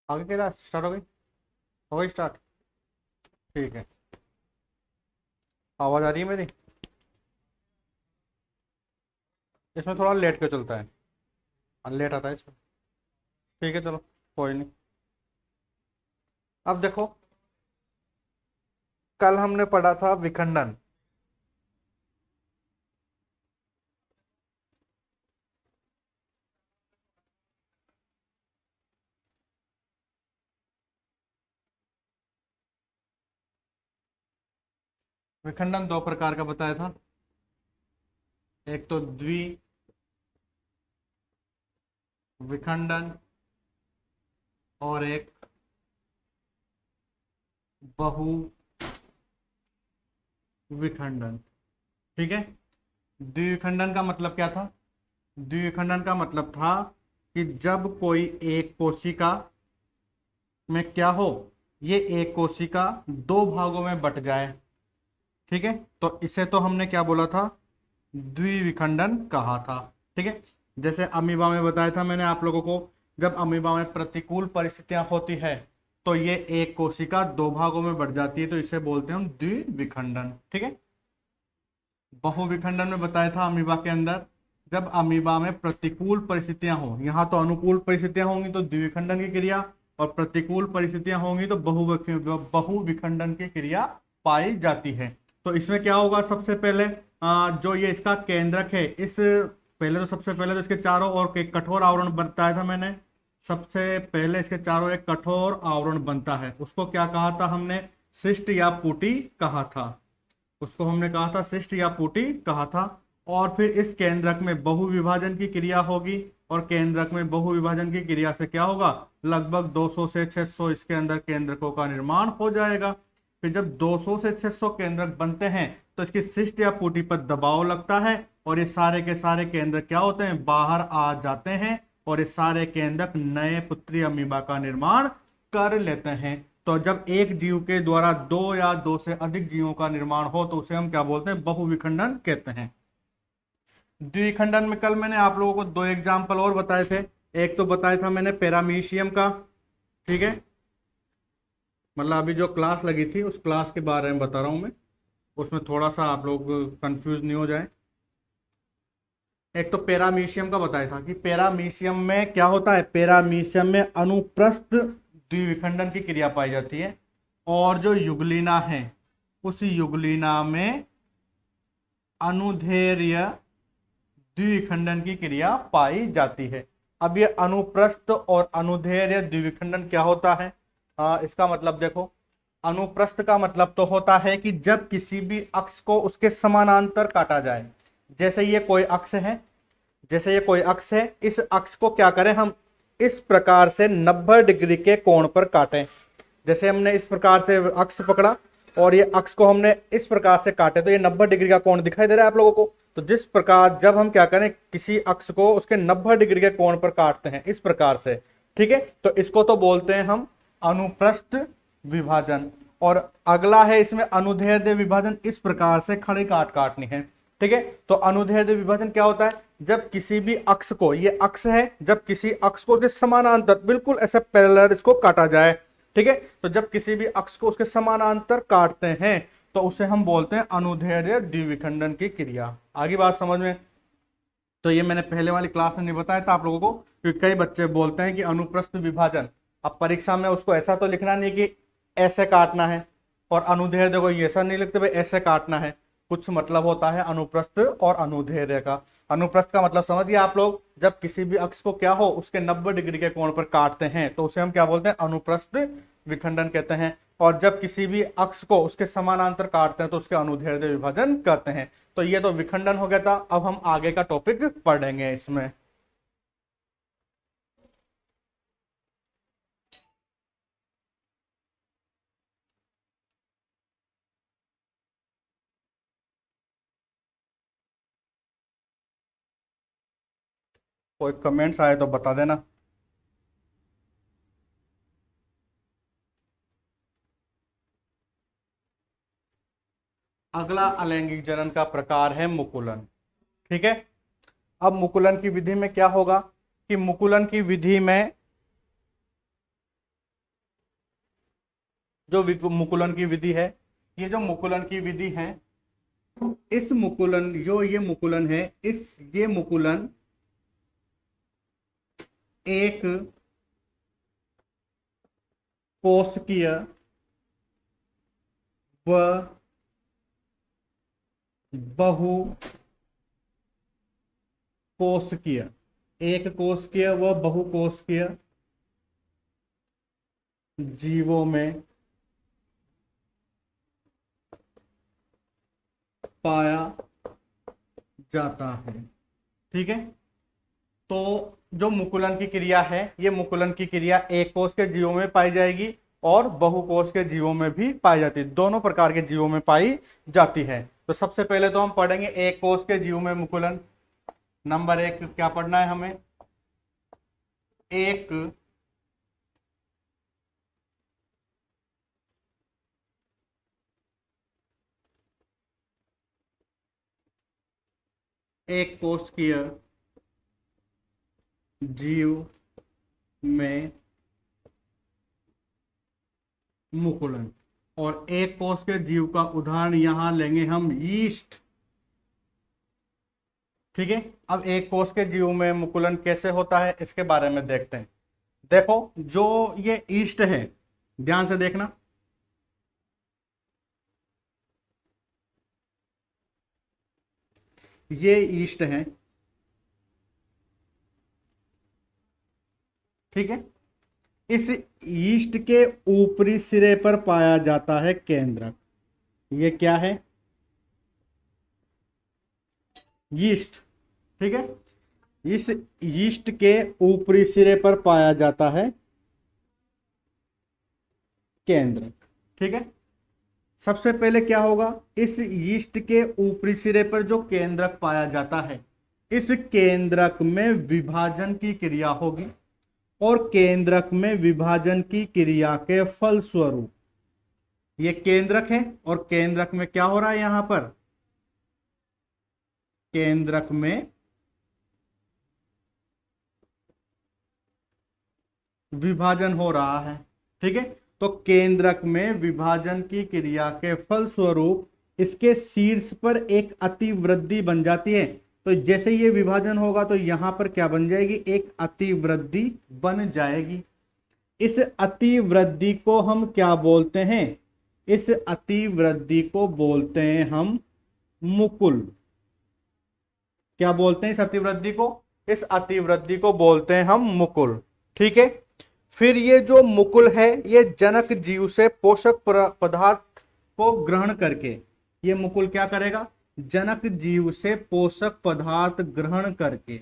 आगे क्या स्टार्ट हो गई स्टार्ट। ठीक है, आवाज़ आ रही है मेरी? इसमें थोड़ा लेट क्यों चलता है? लेट आता है इसमें। ठीक है चलो, कोई नहीं। अब देखो, कल हमने पढ़ा था विखंडन। विखंडन दो प्रकार का बताया था, एक तो द्वि विखंडन और एक बहु विखंडन। ठीक है, द्विविखंडन का मतलब क्या था? द्विविखंडन का मतलब था कि जब कोई एक कोशिका में क्या हो, ये एक कोशिका दो भागों में बट जाए। ठीक है, तो इसे तो हमने क्या बोला था? द्विविखंडन कहा था। ठीक है, जैसे अमीबा में बताया था मैंने आप लोगों को, जब अमीबा में प्रतिकूल परिस्थितियां होती है तो ये एक कोशिका दो भागों में बढ़ जाती है, तो इसे बोलते हैं हम द्विविखंडन। ठीक है, बहुविखंडन में बताया था अमीबा के अंदर, जब अमीबा में प्रतिकूल परिस्थितियां हो, यहाँ तो अनुकूल परिस्थितियां होंगी तो द्विविखंडन की क्रिया, और प्रतिकूल परिस्थितियां होंगी तो बहुविखंडन की क्रिया पाई जाती है। तो इसमें क्या होगा? सबसे पहले जो ये इसका केंद्रक है, इस पहले तो सबसे पहले तो इसके चारों ओर एक कठोर आवरण बताया था मैंने। सबसे पहले इसके चारों एक कठोर आवरण बनता है, उसको क्या कहा था हमने? शिष्ट या पुटी कहा था। उसको हमने कहा था शिष्ट या पुटी कहा था। और फिर इस केंद्रक में बहुविभाजन की क्रिया होगी, और केंद्रक में बहुविभाजन की क्रिया से क्या होगा? लगभग 200 से 600 इसके अंदर केंद्रकों का निर्माण हो जाएगा। फिर जब 200 से 600 केंद्रक बनते हैं तो इसकी शिष्ट या पुटी पर दबाव लगता है, और ये सारे के सारे केंद्रक क्या होते हैं? बाहर आ जाते हैं, और ये सारे केंद्रक नए पुत्री अमीबा का निर्माण कर लेते हैं। तो जब एक जीव के द्वारा दो या दो से अधिक जीवों का निर्माण हो तो उसे हम क्या बोलते हैं? बहुविखंडन कहते हैं। द्विखंडन में कल मैंने आप लोगों को दो एग्जाम्पल और बताए थे। एक तो बताया था मैंने पैरामीशियम का। ठीक है, मतलब अभी जो क्लास लगी थी उस क्लास के बारे में बता रहा हूं मैं, उसमें थोड़ा सा आप लोग कंफ्यूज नहीं हो जाए। एक तो पैरामीशियम का बताया था कि पैरामीशियम में क्या होता है? पैरामीशियम में अनुप्रस्थ द्विविखंडन की क्रिया पाई जाती है, और जो युगलीना है उस युगलीना में अनुदैर्ध्य द्विविखंडन की क्रिया पाई जाती है। अब ये अनुप्रस्थ और अनुदैर्ध्य द्विविखंडन क्या होता है? इसका मतलब देखो, अनुप्रस्थ का मतलब तो होता है कि जब किसी भी अक्ष को उसके समानांतर काटा जाए। जैसे ये कोई अक्ष है, जैसे ये कोई अक्ष है, इस अक्ष को क्या करें हम? इस प्रकार से 90 डिग्री के कोण पर काटें। जैसे हमने इस प्रकार से अक्ष पकड़ा और ये अक्ष को हमने इस प्रकार से काटे, तो ये 90 डिग्री का कोण दिखाई दे रहा है आप लोगों को। तो जिस प्रकार जब हम क्या करें, किसी अक्ष को उसके 90 डिग्री के कोण पर काटते हैं इस प्रकार से, ठीक है, तो इसको तो बोलते हैं हम अनुप्रस्थ विभाजन। और अगला है इसमें अनुदैर्ध्य विभाजन, इस प्रकार से खड़ी काट काटनी है। ठीक है, तो अनुदैर्ध्य विभाजन क्या होता है? जब किसी भी अक्ष को, ये अक्ष है, जब किसी अक्ष को उसके समानांतर बिल्कुल ऐसे पैरेलल इसको काटा जाए। ठीक है, तो जब किसी भी अक्ष को उसके समानांतर काटते हैं तो उसे हम बोलते हैं अनुदैर्ध्य द्विविखंडन की क्रिया। आगे बात समझ में? तो ये मैंने पहले वाली क्लास में नहीं बताया था आप लोगों को, क्योंकि कई बच्चे बोलते हैं कि अनुप्रस्थ विभाजन, अब परीक्षा में उसको ऐसा तो लिखना नहीं कि ऐसे काटना है, और अनुदैर्ध्य को ऐसा नहीं लिखते भाई ऐसे काटना है। कुछ मतलब होता है अनुप्रस्थ और अनुदैर्ध्य का। अनुप्रस्थ का मतलब समझिए आप लोग, जब किसी भी अक्ष को क्या हो उसके 90 डिग्री के कोण पर काटते हैं तो उसे हम क्या बोलते हैं? अनुप्रस्थ विखंडन कहते हैं। और जब किसी भी अक्ष को उसके समानांतर काटते हैं तो उसके अनुदैर्ध्य विभाजन कहते हैं। तो ये तो विखंडन हो गया था। अब हम आगे का टॉपिक पढ़ेंगे इसमें। कोई कमेंट्स आए तो बता देना। अगला अलैंगिक जनन का प्रकार है मुकुलन। ठीक है, अब मुकुलन की विधि में क्या होगा कि मुकुलन की विधि में जो मुकुलन की विधि है, ये जो मुकुलन की विधि है, इस मुकुलन जो ये मुकुलन है, ये मुकुलन एक कोशिकीय व बहु कोशिकीय, एक कोशिकीय व बहुकोशिकीय जीवों में पाया जाता है। ठीक है, तो जो मुकुलन की क्रिया है, ये मुकुलन की क्रिया एक कोष के जीवों में पाई जाएगी और बहुकोष के जीवों में भी पाई जाती है। दोनों प्रकार के जीवों में पाई जाती है। तो सबसे पहले तो हम पढ़ेंगे एक कोष के जीवों में मुकुलन। नंबर 1 क्या पढ़ना है हमें? एक कोशिकीय जीव में मुकुलन। और एक कोष के जीव का उदाहरण यहां लेंगे हम यीस्ट। ठीक है, अब एक कोष के जीव में मुकुलन कैसे होता है इसके बारे में देखते हैं। देखो, जो ये यीस्ट है, ध्यान से देखना, ये यीस्ट है। ठीक है, इस यीस्ट के ऊपरी सिरे पर पाया जाता है केंद्रक। ये क्या है? यीस्ट। ठीक है, इस यीस्ट के ऊपरी सिरे पर पाया जाता है केंद्रक। ठीक है, सबसे पहले क्या होगा, इस यीस्ट के ऊपरी सिरे पर जो केंद्रक पाया जाता है, इस केंद्रक में विभाजन की क्रिया होगी और केंद्रक में विभाजन की क्रिया के फलस्वरूप ये केंद्रक है और केंद्रक में क्या हो रहा है? यहां पर केंद्रक में विभाजन हो रहा है। ठीक है, तो केंद्रक में विभाजन की क्रिया के फलस्वरूप इसके शीर्ष पर एक अतिवृद्धि बन जाती है। तो जैसे ये विभाजन होगा तो यहां पर क्या बन जाएगी? एक अतिवृद्धि बन जाएगी। इस अतिवृद्धि को हम क्या बोलते हैं? इस अतिवृद्धि को बोलते हैं हम मुकुल। क्या बोलते हैं इस अतिवृद्धि को? इस अतिवृद्धि को बोलते हैं हम मुकुल। ठीक है, फिर ये जो मुकुल है, ये जनक जीव से पोषक पदार्थ को ग्रहण करके, ये मुकुल क्या करेगा? जनक जीव से पोषक पदार्थ ग्रहण करके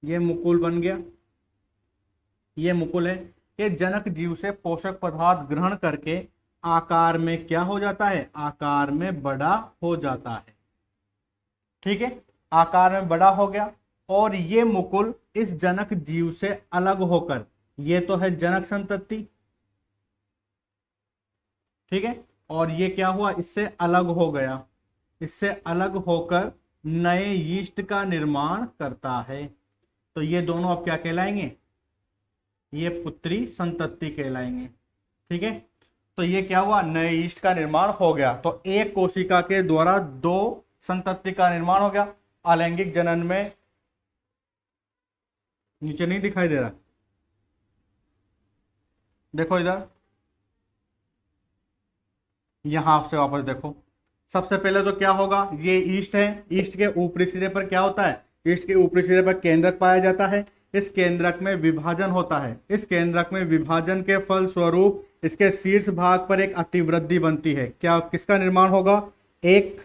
ये मुकुल बन गया। ये मुकुल है, ये जनक जीव से पोषक पदार्थ ग्रहण करके आकार में क्या हो जाता है? आकार में बड़ा हो जाता है। ठीक है, आकार में बड़ा हो गया और ये मुकुल इस जनक जीव से अलग होकर, ये तो है जनक संतति। ठीक है, और ये क्या हुआ? इससे अलग हो गया। इससे अलग होकर नए यीस्ट का निर्माण करता है। तो ये दोनों अब क्या कहलाएंगे? ये पुत्री संतति कहलाएंगे। ठीक है, तो ये क्या हुआ, नए ईस्ट का निर्माण हो गया। तो एक कोशिका के द्वारा दो संतति का निर्माण हो गया। अलैंगिक जनन में, नीचे नहीं दिखाई दे रहा, देखो इधर, यहां से वापस देखो। सबसे पहले तो क्या होगा, ये ईस्ट है, ईस्ट के ऊपरी सिरे पर क्या होता है, ईस्ट के ऊपरी सिरे पर केंद्रक पाया जाता है। इस केंद्रक में विभाजन होता है। इस केंद्रक में विभाजन के फल स्वरूप इसके शीर्ष भाग पर एक अतिवृद्धि बनती है। क्या, किसका निर्माण होगा, एक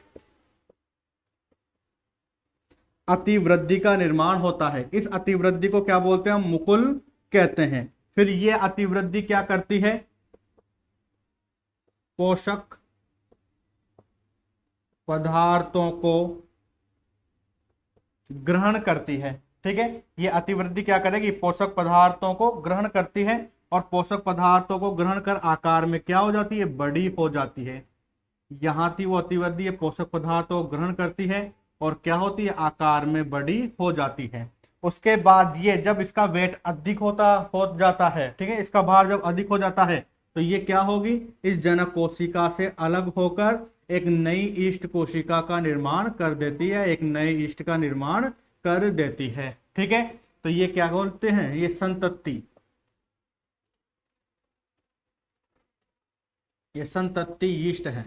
अतिवृद्धि का निर्माण होता है। इस अतिवृद्धि को क्या बोलते हैं, हम मुकुल कहते हैं। फिर ये अतिवृद्धि क्या करती है, पोषक पदार्थों को ग्रहण करती है। ठीक है, ये अतिवृद्धि क्या करेगी, पोषक पदार्थों को ग्रहण करती है, और पोषक पदार्थों को ग्रहण कर आकार में क्या हो जाती है, बड़ी हो जाती है। यहां थी वो अतिवृद्धि, ये पोषक पदार्थों को ग्रहण करती है और क्या होती है, आकार में बड़ी हो जाती है। उसके बाद ये जब इसका वेट अधिक हो जाता है, ठीक है, इसका भार जब अधिक हो जाता है, तो ये क्या होगी, इस जनक कोशिका से अलग होकर एक नई ईस्ट कोशिका का निर्माण कर देती है, एक नए ईस्ट का निर्माण कर देती है। ठीक है, तो ये क्या बोलते हैं, ये संतति, ये संतति ईस्ट है।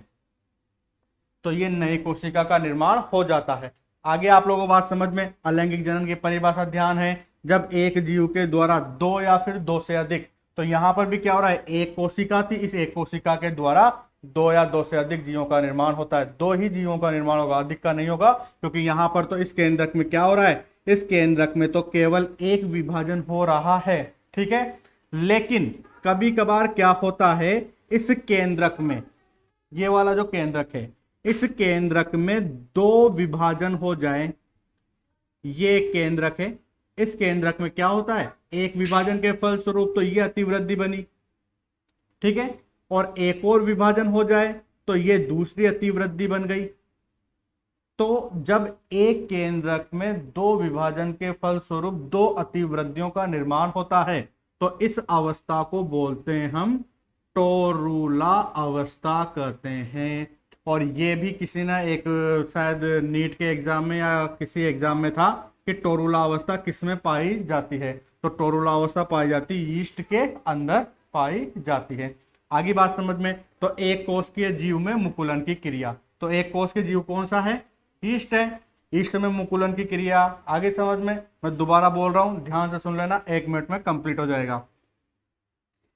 तो ये नई कोशिका का निर्माण हो जाता है। आगे आप लोगों को बात समझ में, अलैंगिक जनन की परिभाषा ध्यान है, जब एक जीव के द्वारा दो या फिर दो से अधिक, तो यहां पर भी क्या हो रहा है, एक कोशिका थी, इस एक कोशिका के द्वारा दो या दो से अधिक जीवों का निर्माण होता है। दो ही जीवों का निर्माण होगा, अधिक का नहीं होगा, क्योंकि यहां पर तो इस केंद्रक में क्या हो रहा है, इस केंद्रक में तो केवल एक विभाजन हो रहा है। ठीक है, लेकिन कभी कभार क्या होता है, इस केंद्रक में, ये वाला जो केंद्रक है, इस केंद्रक में दो विभाजन हो जाए, ये केंद्रक है, इस केंद्रक में क्या होता है, एक विभाजन के फलस्वरूप तो ये अतिवृद्धि बनी। ठीक है, और एक और विभाजन हो जाए तो ये दूसरी अतिवृद्धि बन गई। तो जब एक केंद्रक में दो विभाजन के फलस्वरूप दो अतिवृद्धियों का निर्माण होता है, तो इस अवस्था को बोलते हैं हम टोरूला अवस्था कहते हैं। और ये भी किसी ना एक, शायद नीट के एग्जाम में या किसी एग्जाम में था कि टोरूला अवस्था किस में पाई जाती है, तो टोरूला अवस्था पाई जाती है ईस्ट के अंदर पाई जाती है। आगे बात समझ में, तो एक कोश के जीव में मुकुलन की क्रिया, तो एक कोश के जीव कौन सा है, ईस्ट है, ईस्ट में मुकुलन की क्रिया। आगे समझ में, मैं दोबारा बोल रहा हूं, ध्यान से सुन लेना, 1 मिनट में कंप्लीट हो जाएगा।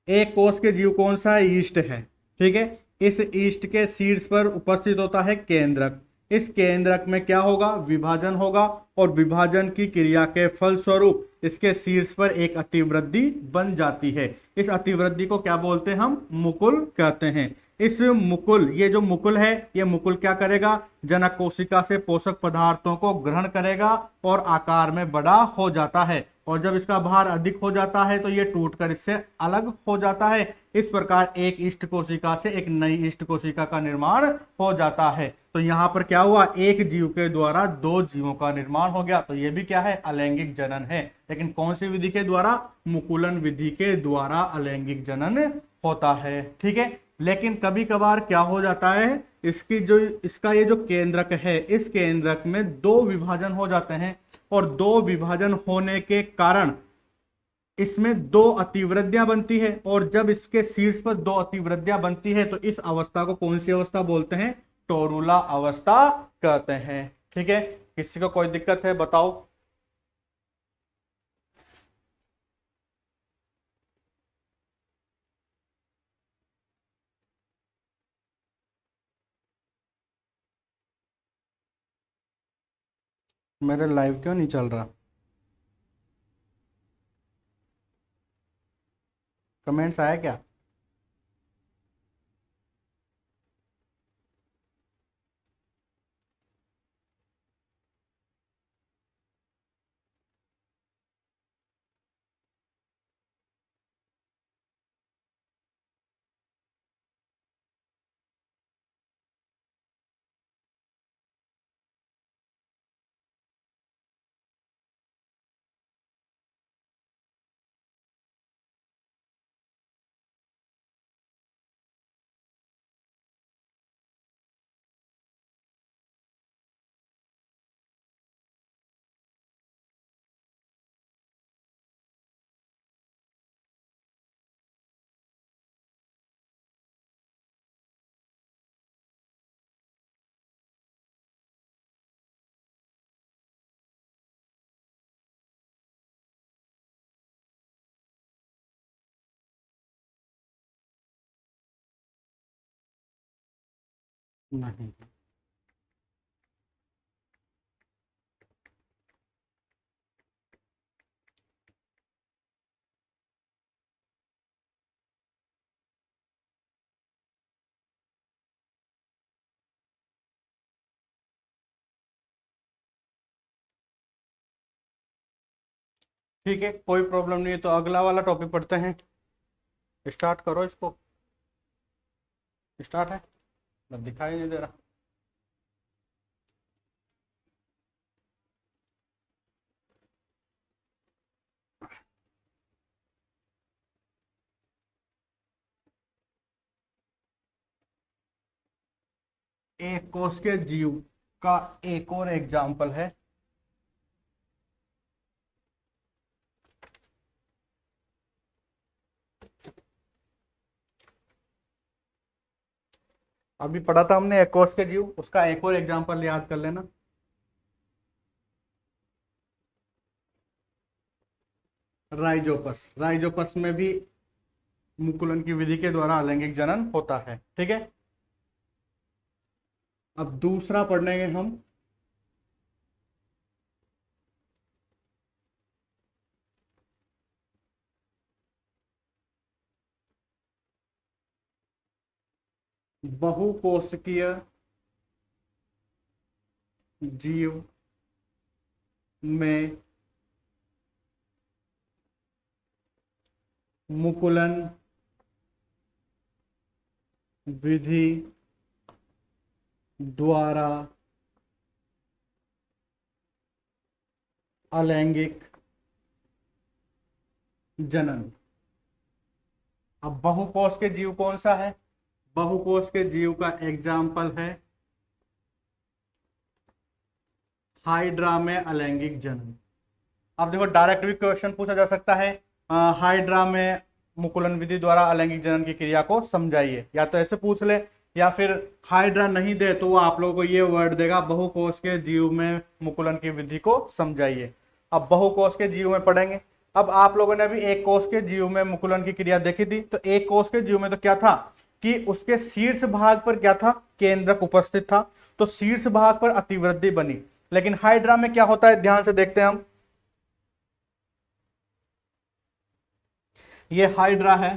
एक कोश के जीव कौन सा है, ईस्ट है। ठीक है, इस ईस्ट के शीर्ष पर उपस्थित होता है केंद्रक। इस केंद्रक में क्या होगा, विभाजन होगा, और विभाजन की क्रिया के फलस्वरूप इसके शीर्ष पर एक अतिवृद्धि बन जाती है। इस अतिवृद्धि को क्या बोलते हैं, हम मुकुल कहते हैं। इस मुकुल, ये जो मुकुल है, ये मुकुल क्या करेगा, जनक कोशिका से पोषक पदार्थों को ग्रहण करेगा और आकार में बड़ा हो जाता है, और जब इसका भार अधिक हो जाता है तो ये टूटकर इससे अलग हो जाता है। इस प्रकार एक इष्ट कोशिका से एक नई इष्ट कोशिका का निर्माण हो जाता है। तो यहाँ पर क्या हुआ, एक जीव के द्वारा दो जीवों का निर्माण हो गया। तो ये भी क्या है, अलैंगिक जनन है, लेकिन कौन सी विधि के द्वारा, मुकुलन विधि के द्वारा अलैंगिक जनन होता है। ठीक है, लेकिन कभी कभार क्या हो जाता है, इसका ये जो केंद्रक है, इस केंद्रक में दो विभाजन हो जाते हैं, और दो विभाजन होने के कारण इसमें दो अतिवृद्धियां बनती है, और जब इसके शीर्ष पर दो अतिवृद्धियां बनती है तो इस अवस्था को कौन सी अवस्था बोलते हैं, टोरूला अवस्था कहते हैं। ठीक है, किसी को कोई दिक्कत है बताओ। मेरे लाइव क्यों नहीं चल रहा, कमेंट्स आया क्या। नहीं। ठीक है, कोई प्रॉब्लम नहीं है, तो अगला वाला टॉपिक पढ़ते हैं। स्टार्ट करो इसको। स्टार्ट है, मतलब दिखाई नहीं दे रहा। एक कोष के जीव का एक और एग्जाम्पल है अभी पढ़ा था हमने एक कोष के जीव, उसका एक और एग्जाम्पल याद कर लेना। राइजोपस। राइजोपस में भी मुकुलन की विधि के द्वारा अलैंगिक जनन होता है। ठीक है, अब दूसरा पढ़ेंगे हम। बहुकोशिकीय जीव में मुकुलन विधि द्वारा अलैंगिक जनन। अब बहुकोश के जीव कौन सा है? बहुकोश के जीव का एग्जाम्पल है हाइड्रा में अलैंगिक जनन। अब देखो, डायरेक्ट भी क्वेश्चन पूछा जा सकता है, हाइड्रा में मुकुलन विधि द्वारा अलैंगिक जनन की क्रिया को समझाइए। या तो ऐसे पूछ ले, या फिर हाइड्रा नहीं दे तो वो आप लोगों को ये वर्ड देगा, बहुकोश के जीव में मुकुलन की विधि को समझाइए। अब बहुकोश के जीव में पढ़ेंगे। अब आप लोगों ने अभी एक कोश के जीव में मुकुलन की क्रिया देखी थी, तो एक कोश के जीव में तो क्या था कि उसके शीर्ष भाग पर क्या था, केंद्रक उपस्थित था, तो शीर्ष भाग पर अतिवृद्धि बनी। लेकिन हाइड्रा में क्या होता है, ध्यान से देखते हैं हम। ये हाइड्रा है,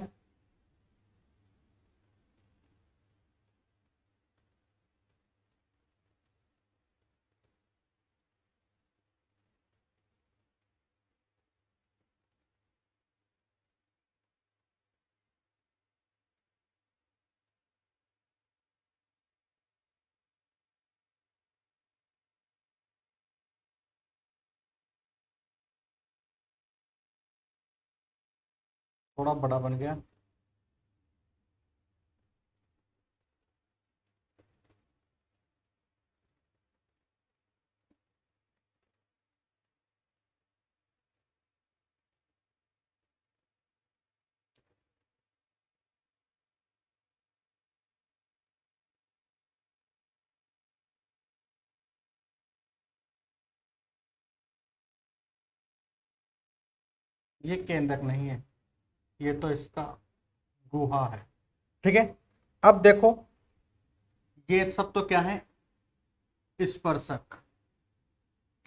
थोड़ा बड़ा बन गया। ये केंद्रक नहीं है, ये तो इसका गुहा है। ठीक है, अब देखो, ये सब तो क्या है, स्पर्शक।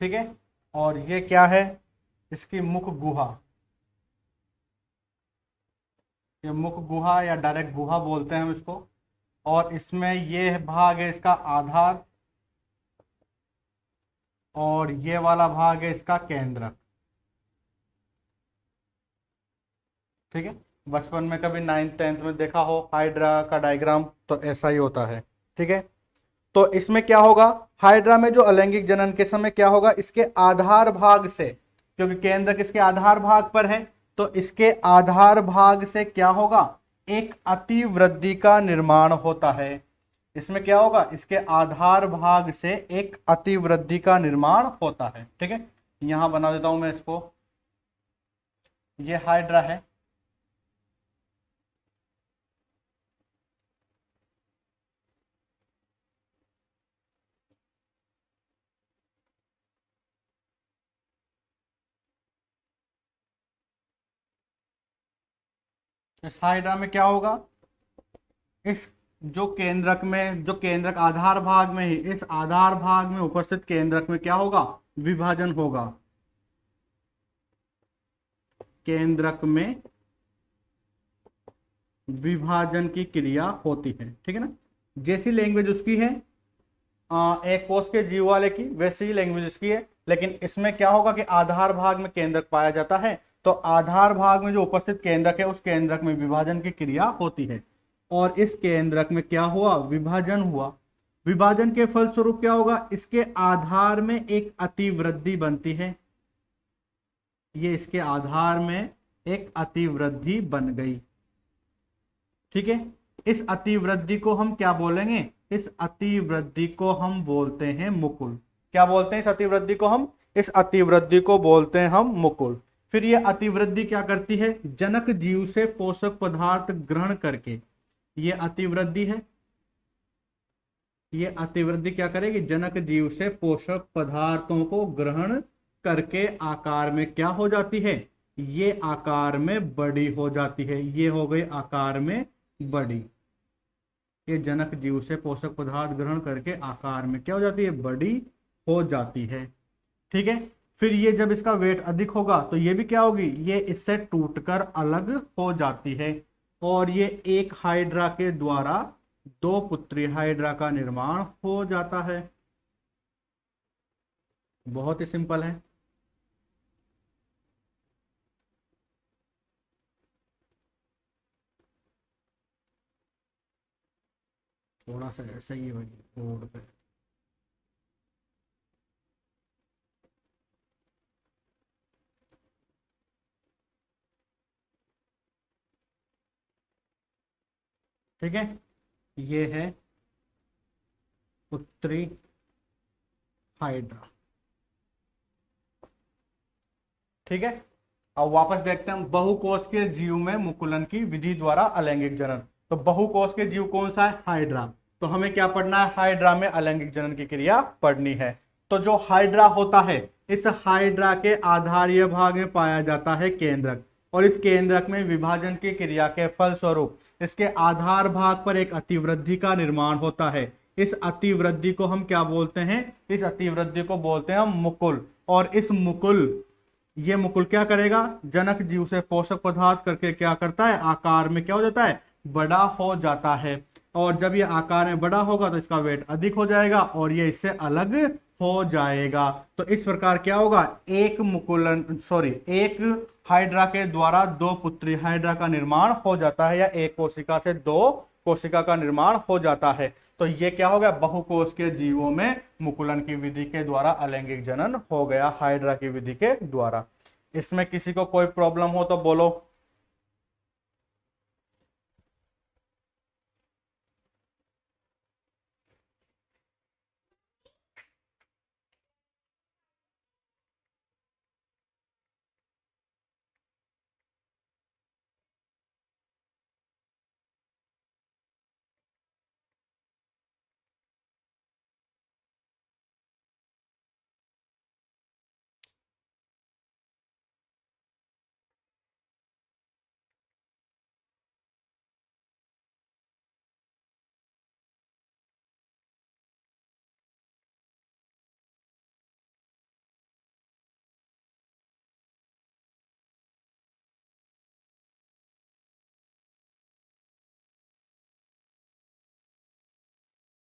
ठीक है, और ये क्या है, इसकी मुख गुहा। ये मुख गुहा या डायरेक्ट गुहा बोलते हैं हम इसको। और इसमें ये भाग है इसका आधार, और ये वाला भाग है इसका केंद्रक। ठीक है, बचपन में कभी 9th 10th में देखा हो हाइड्रा का डायग्राम, तो ऐसा ही होता है। ठीक है, तो इसमें क्या होगा, हाइड्रा में जो अलैंगिक जनन के समय क्या होगा, इसके आधार भाग से, क्योंकि केंद्रक इसके आधार भाग पर है, तो इसके आधार भाग से क्या होगा, एक अतिवृद्धि का निर्माण होता है। इसमें क्या होगा, इसके आधार भाग से एक अतिवृद्धि का निर्माण होता है। ठीक है, यहां बना देता हूं मैं इसको। ये हाइड्रा है, इस हाइड्रा में क्या होगा, इस जो केंद्रक आधार भाग में ही, इस आधार भाग में उपस्थित केंद्रक में क्या होगा, विभाजन होगा। केंद्रक में विभाजन की क्रिया होती है, ठीक है ना। जैसी लैंग्वेज उसकी है एक कोष के जीव वाले की, वैसी ही लैंग्वेज इसकी है, लेकिन इसमें क्या होगा कि आधार भाग में केंद्रक पाया जाता है, तो आधार भाग में जो उपस्थित केंद्रक है उस केंद्रक में विभाजन की क्रिया होती है, और इस केंद्रक में क्या हुआ, विभाजन हुआ। विभाजन के फलस्वरूप क्या होगा, इसके आधार में एक अतिवृद्धि बनती है, ये इसके आधार में एक अतिवृद्धि बन गई, ठीक है। इस अतिवृद्धि को हम क्या बोलेंगे, इस अतिवृद्धि को हम बोलते हैं मुकुल। क्या बोलते हैं इस अतिवृद्धि को हम, इस अतिवृद्धि को बोलते हैं हम मुकुल। फिर यह अतिवृद्धि क्या करती है, जनक जीव से पोषक पदार्थ ग्रहण करके, ये अतिवृद्धि है, ये अतिवृद्धि क्या करेगी, जनक जीव से पोषक पदार्थों को ग्रहण करके आकार में क्या हो जाती है, ये आकार में बड़ी हो जाती है, ये हो गई आकार में बड़ी। ये जनक जीव से पोषक पदार्थ ग्रहण करके आकार में क्या हो जाती है, बड़ी हो जाती है, ठीक है। फिर ये जब इसका वेट अधिक होगा तो ये भी क्या होगी, ये इससे टूटकर अलग हो जाती है, और ये एक हाइड्रा के द्वारा दो पुत्री हाइड्रा का निर्माण हो जाता है। बहुत ही सिंपल है। थोड़ा सा ऐसा ही है भाई बोर्ड पे। ठीक है, ये है पुत्री हाइड्रा, ठीक है। अब वापस देखते हैं बहुकोष के जीव में मुकुलन की विधि द्वारा अलैंगिक जनन। तो बहुकोष के जीव कौन सा है, हाइड्रा। तो हमें क्या पढ़ना है, हाइड्रा में अलैंगिक जनन की क्रिया पढ़नी है। तो जो हाइड्रा होता है, इस हाइड्रा के आधारीय भाग में पाया जाता है केंद्रक, और इस केंद्रक में विभाजन की क्रिया के फलस्वरूप इसके आधार भाग पर एक अतिवृद्धि का निर्माण होता है। इस अतिवृद्धि को हम क्या बोलते हैं, इस अतिवृद्धि को बोलते हैं हम मुकुल। और इस मुकुल, ये मुकुल क्या करेगा, जनक जीव से पोषक पदार्थ करके क्या करता है, आकार में क्या हो जाता है, बड़ा हो जाता है। और जब ये आकार में बड़ा होगा तो इसका वेट अधिक हो जाएगा और ये इससे अलग हो जाएगा। तो इस प्रकार क्या होगा, एक मुकुलन सॉरी एक हाइड्रा के द्वारा दो पुत्री हाइड्रा का निर्माण हो जाता है, या एक कोशिका से दो कोशिका का निर्माण हो जाता है। तो ये क्या हो गया, बहुकोष के जीवों में मुकुलन की विधि के द्वारा अलैंगिक जनन हो गया, हाइड्रा की विधि के द्वारा। इसमें किसी को कोई प्रॉब्लम हो तो बोलो।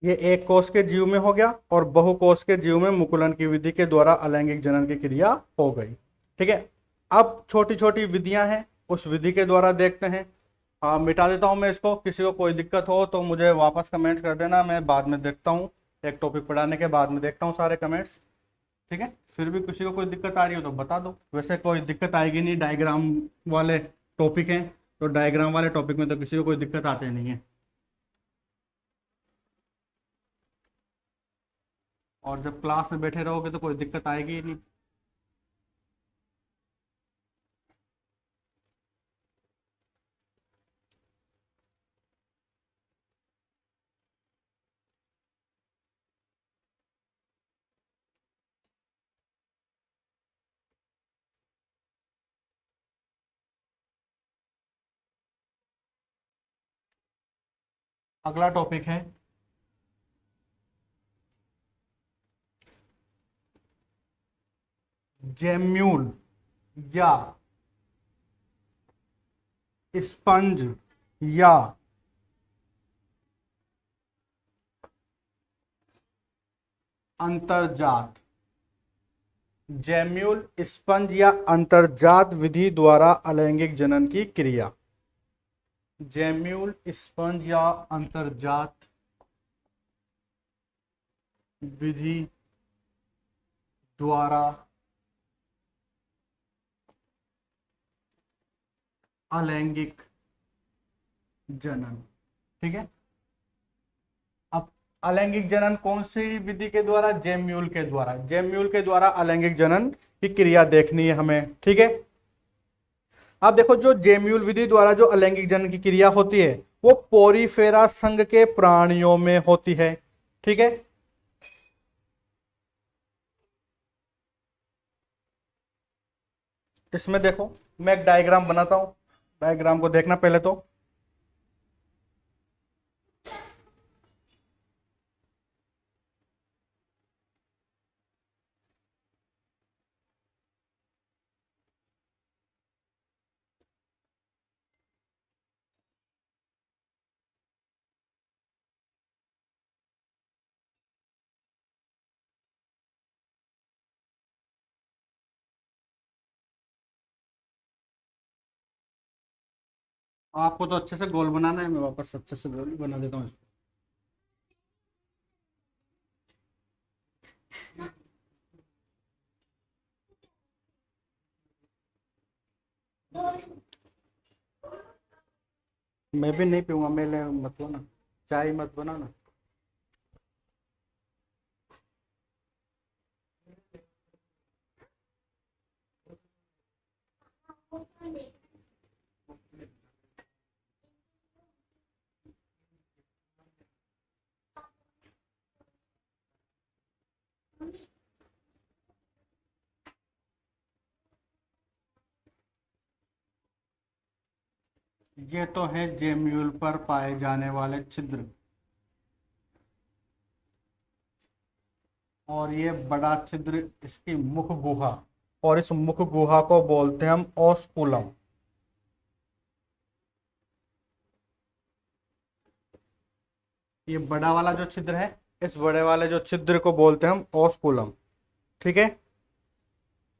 ये एक कोष के जीव में हो गया, और बहुकोष के जीव में मुकुलन की विधि के द्वारा अलैंगिक जनन की क्रिया हो गई, ठीक है। अब छोटी छोटी विधियां हैं, उस विधि के द्वारा देखते हैं। हाँ, मिटा देता हूं मैं इसको, किसी को कोई दिक्कत हो तो मुझे वापस कमेंट्स कर देना, मैं बाद में देखता हूँ, एक टॉपिक पढ़ाने के बाद में देखता हूँ सारे कमेंट्स, ठीक है। फिर भी किसी को कोई दिक्कत आ रही हो तो बता दो, वैसे कोई दिक्कत आएगी नहीं, डायग्राम वाले टॉपिक हैं, तो डायग्राम वाले टॉपिक में तो किसी को कोई दिक्कत आते नहीं है। और जब क्लास में बैठे रहोगे तो कोई दिक्कत आएगी ही नहीं। अगला टॉपिक है जेम्यूल या स्पंज या अंतर्जात। जेम्यूल, स्पंज या अंतर्जात विधि द्वारा अलैंगिक जनन की क्रिया। जेम्यूल, स्पंज या अंतर्जात विधि द्वारा अलैंगिक जनन। ठीक है, अब अलैंगिक जनन कौन सी विधि के द्वारा? जेम्यूल के द्वारा। जेम्यूल के द्वारा अलैंगिक जनन की क्रिया देखनी है हमें। ठीक है, अब देखो जो जेम्यूल विधि द्वारा जो अलैंगिक जनन की क्रिया होती है वो पोरीफेरा संघ के प्राणियों में होती है। ठीक है, इसमें देखो मैं एक डायग्राम बनाता हूं, डायग्राम को देखना पहले तो। आपको तो अच्छे से गोल बनाना है, मैं वापस अच्छे से गोल बना देता हूँ इसको। मैं भी नहीं पीऊंगा, मेरे मत ना, चाय मत बनाना। ये तो है जेम्यूल पर पाए जाने वाले छिद्र, और ये बड़ा छिद्र इसकी मुख गुहा, और इस मुख गुहा को बोलते हैं हम ओस्कुलम। ये बड़ा वाला जो छिद्र है, इस बड़े वाले जो छिद्र को बोलते हैं हम ओस्कुलम। ठीक है,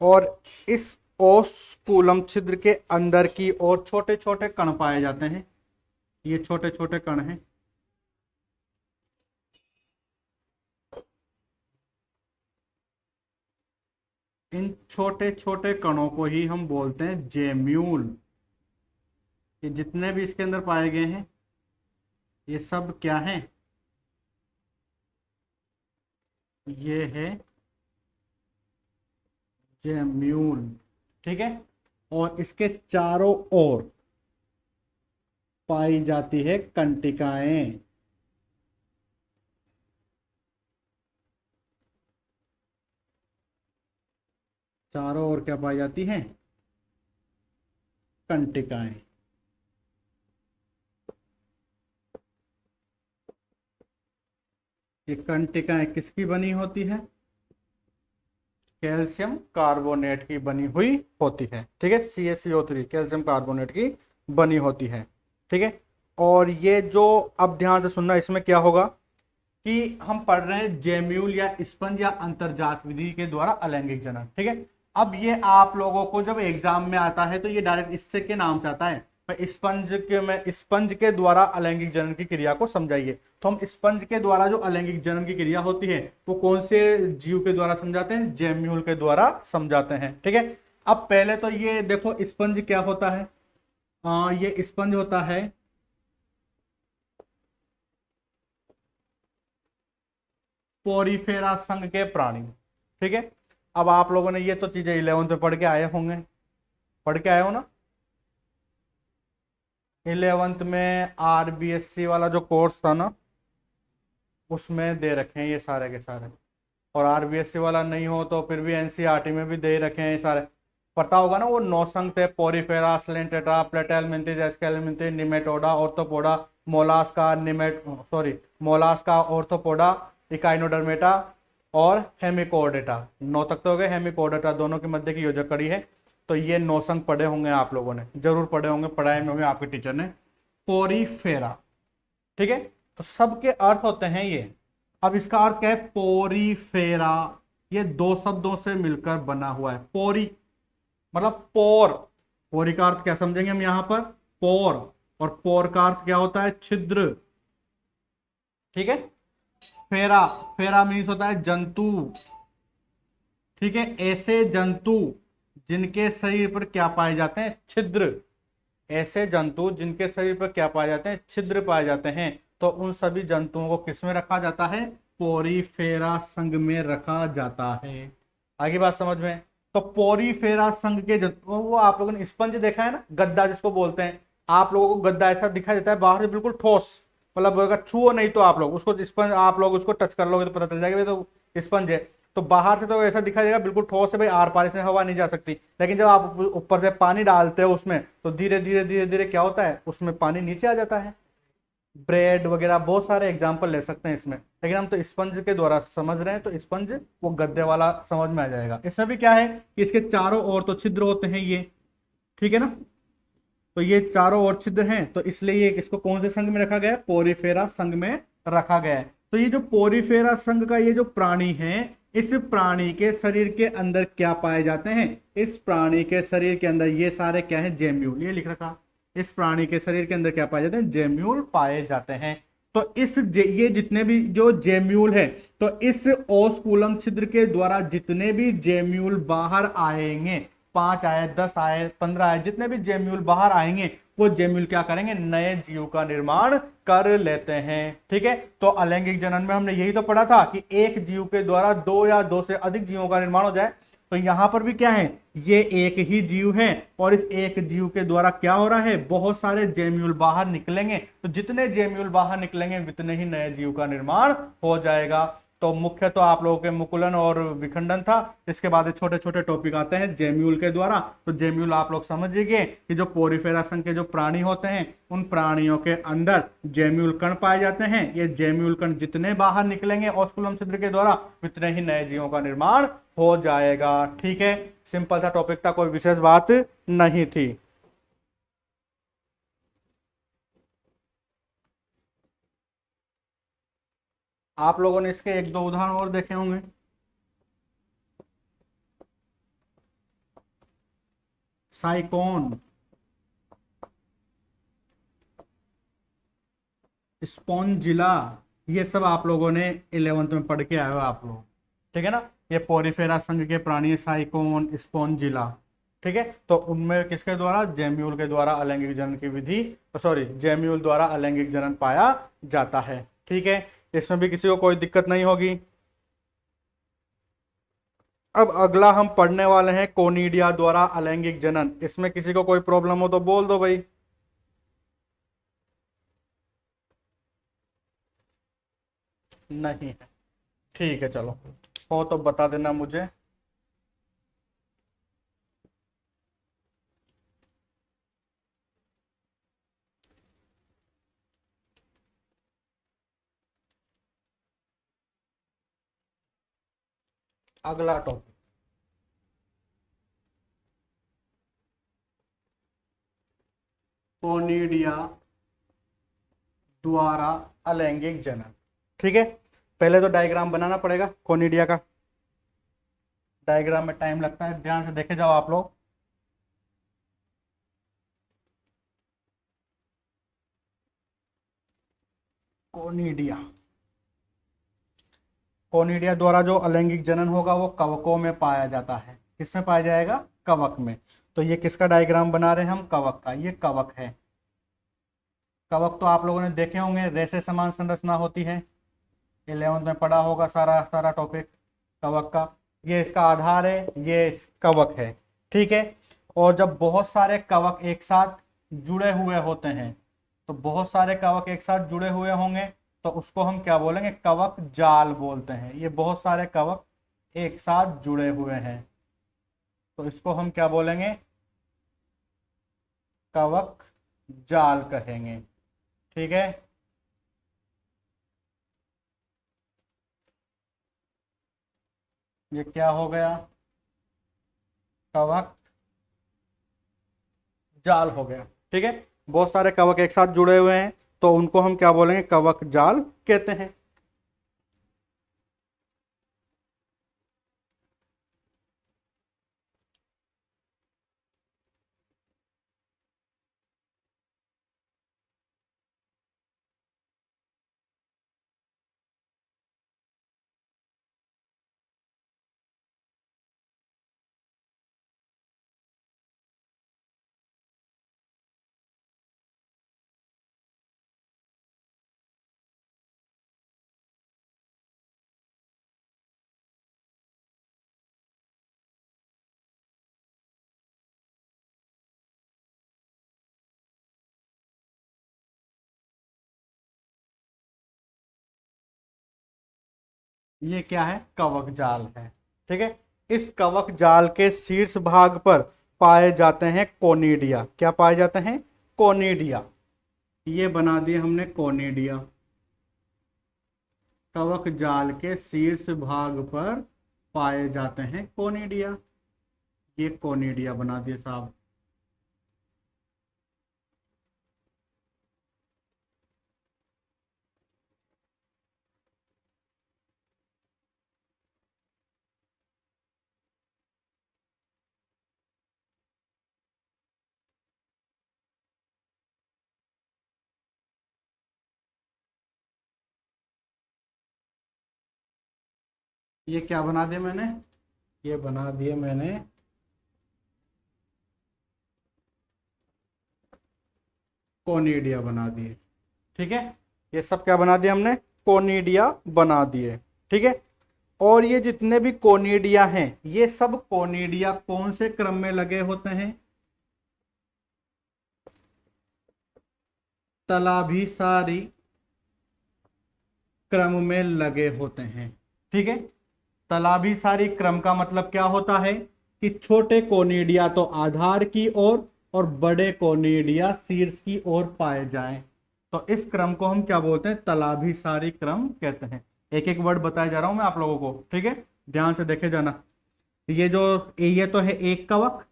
और इस ओस्कुलम छिद्र के अंदर की ओर छोटे छोटे कण पाए जाते हैं। ये छोटे छोटे कण हैं। इन छोटे छोटे कणों को ही हम बोलते हैं जेम्यूल। ये जितने भी इसके अंदर पाए गए हैं ये सब क्या है? ये है जेम्यूल। ठीक है, और इसके चारों ओर पाई जाती है कंटिकाएं। चारों ओर क्या पाई जाती हैं? कंटिकाएं। ये कंटिकाएं किसकी बनी होती है? कैल्शियम कार्बोनेट की बनी हुई होती है। ठीक है, CaCO3 कैल्शियम कार्बोनेट की बनी होती है। ठीक है, और ये जो, अब ध्यान से सुनना, इसमें क्या होगा कि हम पढ़ रहे हैं जेम्यूल या स्पंज या अंतर्जात विधि के द्वारा अलैंगिक जनन। ठीक है, अब ये आप लोगों को जब एग्जाम में आता है तो ये डायरेक्ट इससे के नाम से आता है, स्पंज के द्वारा अलैंगिक जनन की क्रिया को समझाइए। तो हम स्पंज के द्वारा जो अलैंगिक जनन की क्रिया होती है वो कौन से जीव के द्वारा समझाते हैं? जेम्यूल के द्वारा समझाते हैं। ठीक है, अब पहले तो ये देखो स्पंज क्या होता है। ये स्पंज होता है पोरीफेरा संघ के प्राणी। ठीक है, अब आप लोगों ने ये तो चीजें 11th में पढ़ के आए होंगे, पढ़ के आए हो ना? 11th में RBSC वाला जो कोर्स था ना उसमें दे रखे हैं ये सारे के सारे, और RBSC वाला नहीं हो तो फिर भी NCERT में भी दे रखे हैं ये सारे। पता होगा ना, वो 9 संघ थे, porifera, coelenterata, platyhelminthes, aschelminthes, nematoda, arthropoda, mollusca, mollusca, arthropoda, echinodermata और हेमिकोडेटा। 9 तक तो हो गए। हेमिकोडेटा दोनों के मध्य की योजक कड़ी है। तो ये 9 संघ पढ़े होंगे आप लोगों ने, जरूर पढ़े होंगे, पढ़ाए में होंगे आपके टीचर ने। पोरीफेरा, ठीक है। तो सबके अर्थ होते हैं ये। अब इसका अर्थ क्या है? पोरीफेरा। ये 2 शब्दों से मिलकर बना हुआ है। पोरी मतलब पोर। पोरी का अर्थ क्या समझेंगे हम यहां पर? पोर। और पोर का अर्थ क्या होता है? छिद्र, ठीक है। फेरा, फेरा मीन्स होता है जंतु, ठीक है। ऐसे जंतु जिनके शरीर पर क्या पाए जाते हैं? छिद्र। ऐसे जंतु जिनके शरीर पर क्या पाए जाते हैं? छिद्र पाए जाते हैं। तो उन सभी जंतुओं को किस में रखा जाता है? पोरीफेरा संघ में रखा जाता है। आगे बात समझ में? तो पोरीफेरा संघ के जंतु, वो आप लोगों ने स्पंज देखा है ना, गद्दा जिसको बोलते हैं। आप लोगों को गद्दा ऐसा दिखाई देता है बाहर से बिल्कुल ठोस, मतलब अगर छुओ नहीं तो आप लोग उसको स्पंज, आप लोग उसको टच कर लोगे तो पता चल जाएगा तो स्पंज है। तो बाहर से तो ऐसा दिखाई देगा बिल्कुल ठोस है भाई, आर पार से हवा नहीं जा सकती। लेकिन जब आप ऊपर से पानी डालते हो उसमें, तो धीरे धीरे धीरे धीरे क्या होता है? उसमें पानी नीचे आ जाता है। ब्रेड वगैरह बहुत सारे एग्जाम्पल ले सकते हैं इसमें, लेकिन हम तो स्पंज के द्वारा समझ रहे हैं, तो स्पंज वो गद्दे वाला समझ में आ जाएगा। इसमें भी क्या है कि इसके चारों ओर तो छिद्र होते हैं ये, ठीक है ना। तो ये चारों ओर छिद्र हैं, तो इसलिए ये इसको कौन से संघ में रखा गया है? पोरीफेरा संघ में रखा गया है। तो ये जो पोरीफेरा संघ का ये जो प्राणी है, इस प्राणी के शरीर के अंदर क्या पाए जाते हैं? इस प्राणी के शरीर के अंदर ये सारे क्या है? जेम्यूल। ये लिख रखा, इस प्राणी के शरीर के अंदर क्या पाए जाते हैं? जेम्यूल पाए जाते हैं। तो ये जितने भी जो जेम्यूल है, तो इस ओस्कुलम छिद्र के द्वारा जितने भी जेम्यूल बाहर आएंगे, 5 आए, 10 आए, 15 आए, जितने भी जेम्यूल बाहर आएंगे, वो जेम्यूल क्या करेंगे? नए जीव का निर्माण कर लेते हैं, ठीक है। तो अलैंगिक जनन में हमने यही तो पढ़ा था कि एक जीव के द्वारा 2 या 2 से अधिक जीवों का निर्माण हो जाए। तो यहां पर भी क्या है? ये एक ही जीव है, और इस एक जीव के द्वारा क्या हो रहा है? बहुत सारे जेम्यूल बाहर निकलेंगे। तो जितने जेम्यूल बाहर निकलेंगे उतने ही नए जीव का निर्माण हो जाएगा। तो मुख्य तो आप लोगों के मुकुलन और विखंडन था। इसके बाद छोटे छोटे टॉपिक आते हैं जेम्यूल के द्वारा। तो जेम्यूल आप लोग समझिए कि जो पोरीफेरा संघ के जो प्राणी होते हैं, उन प्राणियों के अंदर जेम्यूल कण पाए जाते हैं। ये जेम्यूल कण जितने बाहर निकलेंगे ओस्कुलम छिद्र के द्वारा, उतने ही नए जीवों का निर्माण हो जाएगा, ठीक है। सिंपल सा टॉपिक था, कोई विशेष बात नहीं थी। आप लोगों ने इसके 1-2 उदाहरण और देखे होंगे। साइकोन, स्पॉन्जिला, ये सब आप लोगों ने 11th में पढ़ के आए हो आप लोग, ठीक है ना। ये पोरीफेरा संघ के प्राणी साइकोन, स्पॉन्जिला, ठीक है। तो उनमें किसके द्वारा? जेम्यूल के द्वारा अलैंगिक जनन की विधि, जेम्यूल द्वारा अलैंगिक जनन पाया जाता है, ठीक है। इसमें भी किसी को कोई दिक्कत नहीं होगी। अब अगला हम पढ़ने वाले हैं कोनिडिया द्वारा अलैंगिक जनन। इसमें किसी को कोई प्रॉब्लम हो तो बोल दो भाई। नहीं है, ठीक है, चलो हो तो बता देना मुझे। अगला टॉपिक, कोनिडिया द्वारा अलैंगिक जनन, ठीक है। पहले तो डायग्राम बनाना पड़ेगा कोनिडिया का। डायग्राम में टाइम लगता है, ध्यान से देखे जाओ आप लोग। कोनिडिया, कोनिडिया द्वारा जो अलैंगिक जनन होगा वो कवकों में पाया जाता है। किसमें पाया जाएगा? कवक में। तो ये किसका डायग्राम बना रहे हैं हम? कवक का। ये कवक है। कवक तो आप लोगों ने देखे होंगे, रेशे समान संरचना होती है, 11th में पढ़ा होगा सारा सारा टॉपिक कवक का। ये इसका आधार है, ये कवक है, ठीक है। और जब बहुत सारे कवक एक साथ जुड़े हुए होते हैं, तो बहुत सारे कवक एक साथ जुड़े हुए होंगे, तो उसको हम क्या बोलेंगे? कवक जाल बोलते हैं। ये बहुत सारे कवक एक साथ जुड़े हुए हैं, तो इसको हम क्या बोलेंगे? कवक जाल कहेंगे, ठीक है। ये क्या हो गया, कवक जाल हो गया। ठीक है, बहुत सारे कवक एक साथ जुड़े हुए हैं तो उनको हम क्या बोलेंगे, कवक जाल कहते हैं। ये क्या है, कवक जाल है। ठीक है, इस कवक जाल के शीर्ष भाग पर पाए जाते हैं कोनिडिया। क्या पाए जाते हैं, कोनिडिया। ये बना दिए हमने कोनिडिया। कवक जाल के शीर्ष भाग पर पाए जाते हैं कोनिडिया। ये कोनिडिया बना दिए साहब। ये क्या बना दिया मैंने, ये बना दिए मैंने कोनिडिया बना दिए। ठीक है, ये सब क्या बना दिया हमने, कोनिडिया बना दिए। ठीक है, और ये जितने भी कोनिडिया हैं, ये सब कोनिडिया कौन से क्रम में लगे होते हैं, तलाभिसारी क्रम में लगे होते हैं। ठीक है, तलाभिसारी क्रम का मतलब क्या होता है कि छोटे कोनिडिया तो आधार की ओर और बड़े कोनिडिया शीर्ष की ओर पाए जाएं, तो इस क्रम को हम क्या बोलते हैं, तलाभिसारी क्रम कहते हैं। एक एक वर्ड बताया जा रहा हूं मैं आप लोगों को। ठीक है, ध्यान से देखे जाना। ये जो ये तो है एक कवक,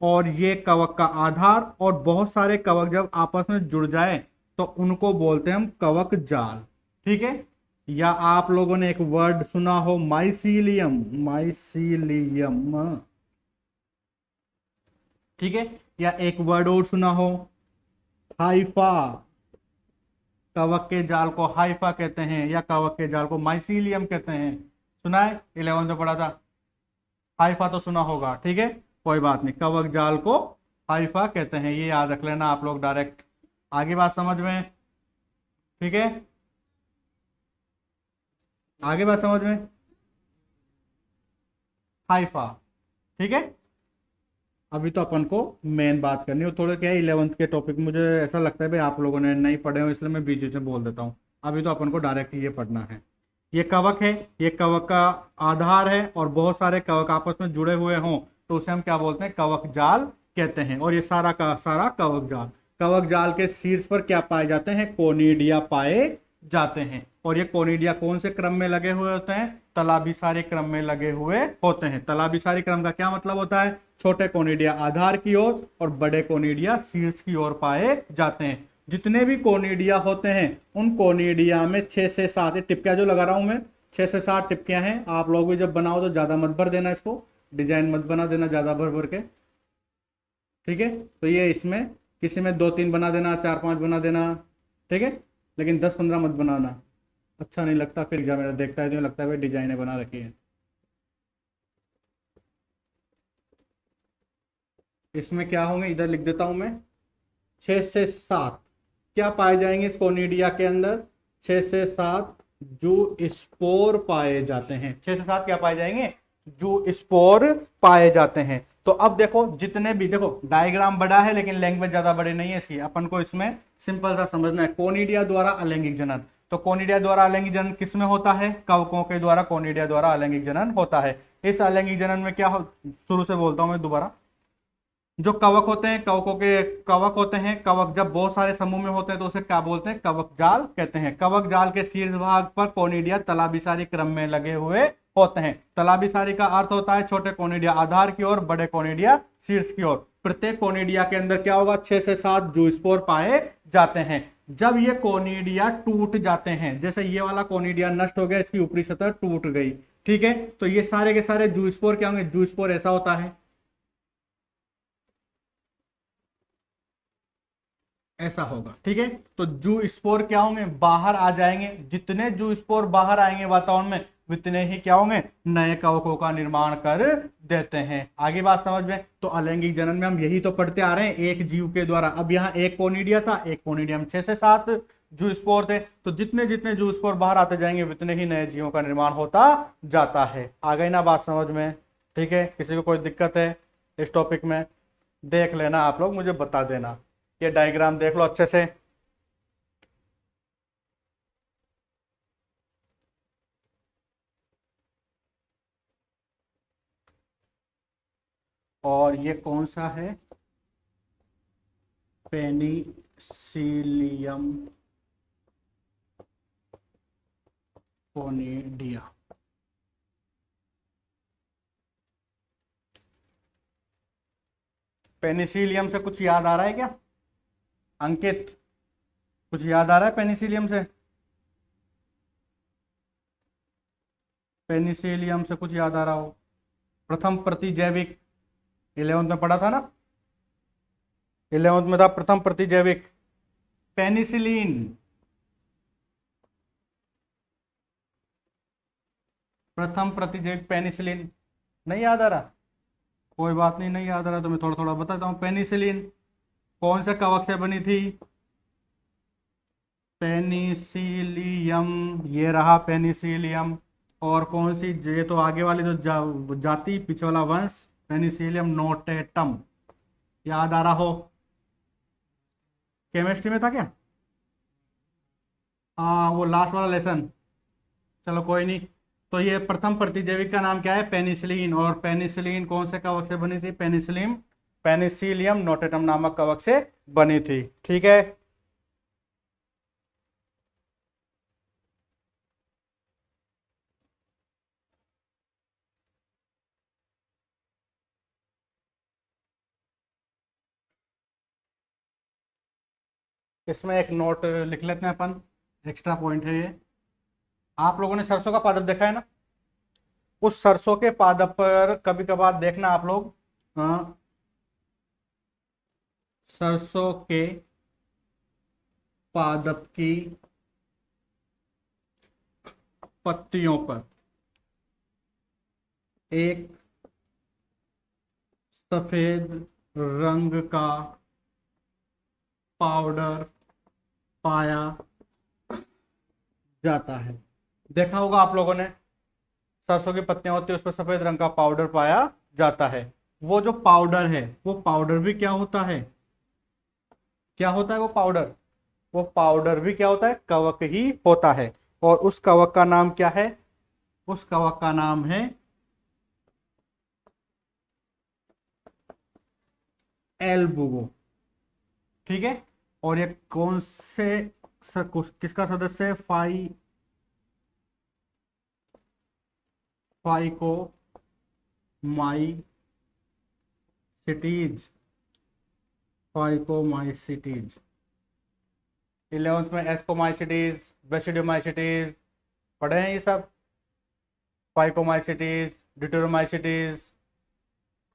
और ये कवक का आधार, और बहुत सारे कवक जब आपस में जुड़ जाए तो उनको बोलते हैं हम कवक जाल। ठीक है, या आप लोगों ने एक वर्ड सुना हो माइसीलियम, माइसीलियम। ठीक है, या एक वर्ड और सुना हो हाइफा। कवक के जाल को हाइफा कहते हैं, या कवक के जाल को माइसीलियम कहते हैं। सुना है, 11th में पढ़ा था। हाइफा तो सुना होगा। ठीक है, कोई बात नहीं, कवक जाल को हाइफा कहते हैं, ये याद रख लेना आप लोग डायरेक्ट। आगे बात समझ में, ठीक है, आगे बात समझ में, हाइफा। ठीक है, अभी तो अपन को मेन बात करनी है। थोड़ा क्या है, 11th के टॉपिक मुझे ऐसा लगता है भाई आप लोगों ने नहीं पढ़े हो, इसलिए मैं बीच बीच में बोल देता हूँ। अभी तो अपन को डायरेक्ट ये पढ़ना है। ये कवक है, ये कवक का आधार है, और बहुत सारे कवक आपस में जुड़े हुए हों तो उसे हम क्या बोलते हैं, कवक जाल कहते हैं। और ये सारा का सारा कवक जाल, कवक जाल के शीर्ष पर क्या पाए जाते हैं, कोनिडिया पाए जाते हैं। और ये कोनिडिया कौन से क्रम में लगे हुए होते हैं, तलाभिसारी क्रम में लगे हुए होते हैं। तलाभिसारी क्रम का क्या मतलब होता है, छोटे कोनिडिया आधार की ओर और बड़े कोनिडिया शीर्ष की ओर पाए जाते हैं। जितने भी कोनिडिया होते हैं उन कोनिडिया में 6 से 7 टिपकियां जो लगा रहा हूं मैं, 6 से 7 टिपकियां हैं। आप लोग भी जब बनाओ तो ज्यादा मत भर देना, इसको डिजाइन मत बना देना ज्यादा भर भर के। ठीक है, तो ये इसमें किसी में 2-3 बना देना, 4-5 बना देना। ठीक है, लेकिन 10-15 मत बनाना, अच्छा नहीं लगता। फिर जब मेरा देखता है तो लगता है भाई डिजाइने बना रखी है। इसमें क्या होंगे, इधर लिख देता हूं मैं, 6 से 7 क्या पाए जाएंगे इस कोनिडिया के अंदर, 6 से 7 जो स्पोर पाए जाते हैं। 6 से 7 क्या पाए जाएंगे, जो स्पोर पाए जाते हैं। तो अब देखो, जितने भी, देखो डायग्राम बड़ा है लेकिन लैंग्वेज ज्यादा बड़े नहीं है इसकी, अपन को इसमें सिंपल सा समझना है। कोनिडिया द्वारा अलैंगिक जनन, तो कोनिडिया द्वारा अलैंगिक जनन किस में होता है, कवकों के द्वारा कोनिडिया द्वारा अलैंगिक जनन होता है। इस अलैंगिक जनन में क्या हो, शुरू से बोलता हूं मैं दोबारा, जो कवक होते हैं, कवकों के कवक होते हैं, कवक जब बहुत सारे समूह में होते हैं तो उसे क्या बोलते हैं? कवक जाल कहते हैं। कवक जाल के शीर्ष भाग पर कोनिडिया तलाबिसारी क्रम में लगे हुए होते हैं। तलाबिसारी का अर्थ होता है छोटे कोनिडिया आधार की ओर, बड़े कोनिडिया शीर्ष की ओर। प्रत्येक कोनिडिया के अंदर क्या होगा? 6 से 7 जूस्पोर पाए जाते हैं। जब ये कोनिडिया टूट जाते हैं, जैसे ये वाला कोनिडिया नष्ट हो गया, इसकी ऊपरी सतह टूट गई, ठीक है, तो ये सारे के सारे जूस्पोर क्या होंगे? जूस्पोर ऐसा होता है, ऐसा होगा, ठीक है। तो जू स्पोर क्या होंगे? बाहर आ जाएंगे। जितने जू स्पोर बाहर आएंगे वातावरण में, उतने ही क्या होंगे? नए कवकों का निर्माण कर देते हैं। आगे बात समझ में? तो अलैंगिक जनन में हम यही तो पढ़ते आ रहे हैं, एक जीव के द्वारा। अब यहाँ एक कोनिडिया था, एक कोनिडिया में 6 से 7 जू स्पोर थे, तो जितने जितने जू स्पोर बाहर आते जाएंगे उतने ही नए जीवों का निर्माण होता जाता है। आ गई ना बात समझ में? ठीक है, किसी को कोई दिक्कत है इस टॉपिक में? देख लेना आप लोग, मुझे बता देना। ये डायग्राम देख लो अच्छे से। और ये कौन सा है? Penicillium conidia. पेनिसिलियम से कुछ याद आ रहा है क्या अंकित? कुछ याद आ रहा है पेनिसिलियम से? पेनिसिलियम से कुछ याद आ रहा हो? प्रथम प्रतिजैविक 11th में पढ़ा था ना? 11th में था प्रथम प्रतिजैविक पेनिसिलिन। प्रथम प्रतिजैविक पेनिसिलिन नहीं याद आ रहा? कोई बात नहीं, नहीं याद आ रहा तो मैं थोड़ा थोड़ा बताता हूँ। पेनिसिलिन कौन से कवक से बनी थी? पेनिसिलियम, ये रहा पेनिसिलियम। और कौन सी? ये तो आगे वाली जो जाति, पीछे वाला वंश, पेनिसिलियम नोटेटम। याद आ रहा हो? केमिस्ट्री में था क्या? हाँ, वो लास्ट वाला लेसन। चलो कोई नहीं। तो ये प्रथम प्रतिजैविक का नाम क्या है? पेनिसिलिन। और पेनिसिलिन कौन से कवक से बनी थी? पेनिसिलिन, पेनिसिलियम नोटेटम नामक कवक से बनी थी, ठीक है। इसमें एक नोट लिख लेते हैं अपन, एक्स्ट्रा पॉइंट है ये। आप लोगों ने सरसों का पादप देखा है ना? उस सरसों के पादप पर कभी कभार देखना आप लोग, सरसों के पादप की पत्तियों पर एक सफेद रंग का पाउडर पाया जाता है। देखा होगा आप लोगों ने, सरसों की पत्तियां होती है, उस पर सफेद रंग का पाउडर पाया जाता है। वो जो पाउडर है, वो पाउडर भी क्या होता है? क्या होता है वो पाउडर? वो पाउडर भी क्या होता है? कवक ही होता है। और उस कवक का नाम क्या है? उस कवक का नाम है एल्बुगो, ठीक है। और ये कौन से किसका सदस्य है? Phyco mycetes, phycomycetes. 11th में एस्कोमाइसिटीज, बेसिडोमाइसिटीज पढ़े हैं ये सब? फाइकोमाइसिटीज, डिटोरोमाइसिटीज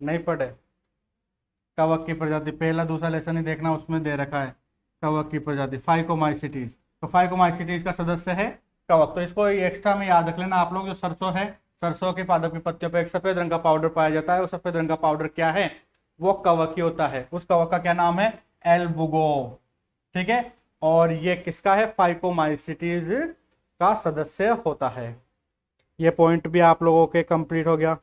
नहीं पढ़े? कवक की प्रजाति, पहला दूसरा लेसन ही देखना, उसमें दे रखा है कवक की प्रजाति फाइकोमाइसिटीज। तो फाइकोमाइसिटीज का सदस्य है कवक। तो इसको एक्स्ट्रा में याद रख लेना आप लोग। जो सरसों है, सरसों के पादप की पत्तियों पर एक सफेद रंग का पाउडर पाया जाता है। वो सफेद रंग का पाउडर क्या है? वो कवक ही होता है। उस कवक का क्या नाम है? एल्बुगो, ठीक है। और ये किसका है? फाइकोमाइसिटीज का सदस्य होता है। ये पॉइंट भी आप लोगों के कंप्लीट हो गया।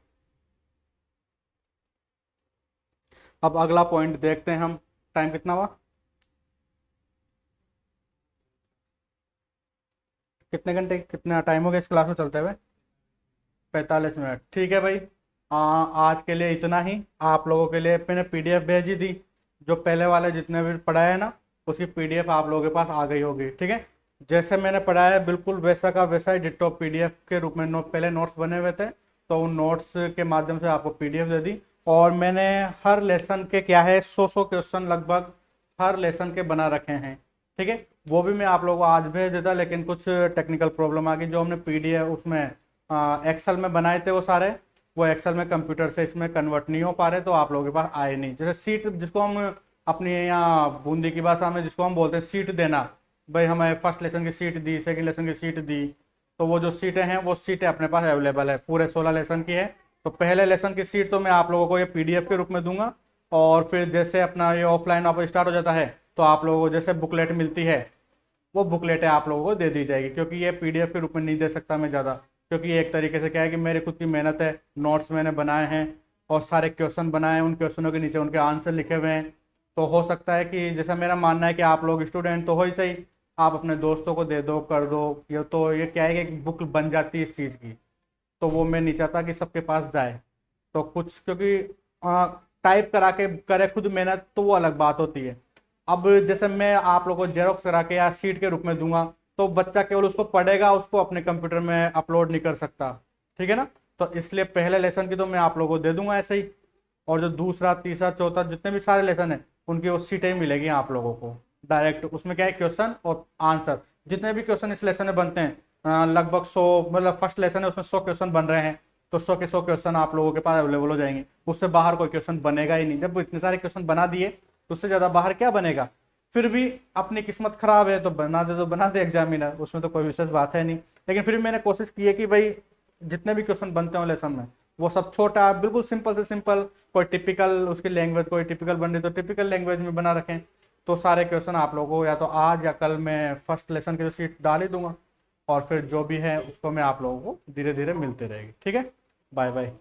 अब अगला पॉइंट देखते हैं हम। टाइम कितना हुआ? कितने घंटे, कितना टाइम हो गया इस क्लास में चलते हुए? 45 मिनट, ठीक है भाई। आज के लिए इतना ही। आप लोगों के लिए मैंने पीडीएफ भेजी थी, जो पहले वाले जितने भी पढ़ाए है ना, उसकी पीडीएफ आप लोगों के पास आ गई होगी। ठीक है, जैसे मैंने पढ़ाया है बिल्कुल वैसा का वैसा ही डिट्टो पीडीएफ के रूप में पहले नोट्स बने हुए थे, तो उन नोट्स के माध्यम से आपको पीडीएफ दे दी। और मैंने हर लेसन के क्या है 100 क्वेश्चन लगभग हर लेसन के बना रखे हैं। ठीक है, वो भी मैं आप लोगों को आज भेज देता, लेकिन कुछ टेक्निकल प्रॉब्लम आ गई। जो हमने पीडीएफ उसमें एक्सेल में बनाए थे वो सारे, वो एक्सेल में कंप्यूटर से इसमें कन्वर्ट नहीं हो पा रहे, तो आप लोगों के पास आए नहीं। जैसे सीट, जिसको हम अपनी यहाँ बूंदी की भाषा में जिसको हम बोलते हैं सीट देना, भाई हमें फर्स्ट लेसन की सीट दी, सेकंड लेसन की सीट दी, तो वो जो सीटें हैं वो सीटें अपने पास अवेलेबल है, पूरे 16 लेसन की है। तो पहले लेसन की सीट तो मैं आप लोगों को ये पीडीएफ के रूप में दूंगा, और फिर जैसे अपना ये ऑफलाइन आप स्टार्ट हो जाता है तो आप लोगों को जैसे बुकलेट मिलती है वो बुकलेटें आप लोगों को दे दी जाएगी। क्योंकि ये पीडीएफ के रूप में नहीं दे सकता मैं ज़्यादा, क्योंकि ये एक तरीके से क्या है कि मेरी खुद की मेहनत है, नोट्स मैंने बनाए हैं और सारे क्वेश्चन बनाए हैं, उन क्वेश्चनों के नीचे उनके आंसर लिखे हुए हैं। तो हो सकता है कि जैसा मेरा मानना है कि आप लोग स्टूडेंट तो हो ही सही, आप अपने दोस्तों को दे दो, कर दो, ये तो ये क्या है कि बुक बन जाती है इस चीज़ की, तो वो मैं नहीं चाहता कि सबके पास जाए। तो कुछ क्योंकि टाइप करा के करे खुद मेहनत तो वो अलग बात होती है। अब जैसे मैं आप लोगों को जेरोक्स करा के या सीट के रूप में दूंगा तो बच्चा केवल उसको पढ़ेगा, उसको अपने कंप्यूटर में अपलोड नहीं कर सकता। ठीक है ना, तो इसलिए पहले लेसन की तो मैं आप लोगों को दे दूंगा ऐसे ही, और जो दूसरा तीसरा चौथा जितने भी सारे लेसन है उनकी वो सीटें मिलेगी आप लोगों को डायरेक्ट। उसमें क्या है क्वेश्चन और आंसर, जितने भी क्वेश्चन इस लेसन में बनते हैं लगभग 100, मतलब फर्स्ट लेसन है उसमें 100 क्वेश्चन बन रहे हैं, तो 100 के 100 क्वेश्चन आप लोगों के पास अवेलेबल हो जाएंगे। उससे बाहर कोई क्वेश्चन बनेगा ही नहीं। जब इतने सारे क्वेश्चन बना दिए तो उससे ज़्यादा बाहर क्या बनेगा। फिर भी अपनी किस्मत खराब है तो बना दे एग्जामिनर, उसमें तो कोई विशेष बात है नहीं। लेकिन फिर भी मैंने कोशिश की है कि भाई जितने भी क्वेश्चन बनते हो लेसन में वो सब छोटा बिल्कुल सिंपल से सिंपल, कोई टिपिकल उसकी लैंग्वेज, कोई टिपिकल बन रही तो टिपिकल लैंग्वेज में बना रखें। तो सारे क्वेश्चन आप लोगों को या तो आज या कल मैं फर्स्ट लेसन की जो सीट डाल ही दूंगा, और फिर जो भी है उसको मैं आप लोगों को धीरे धीरे मिलते रहेगी। ठीक है, बाय बाय।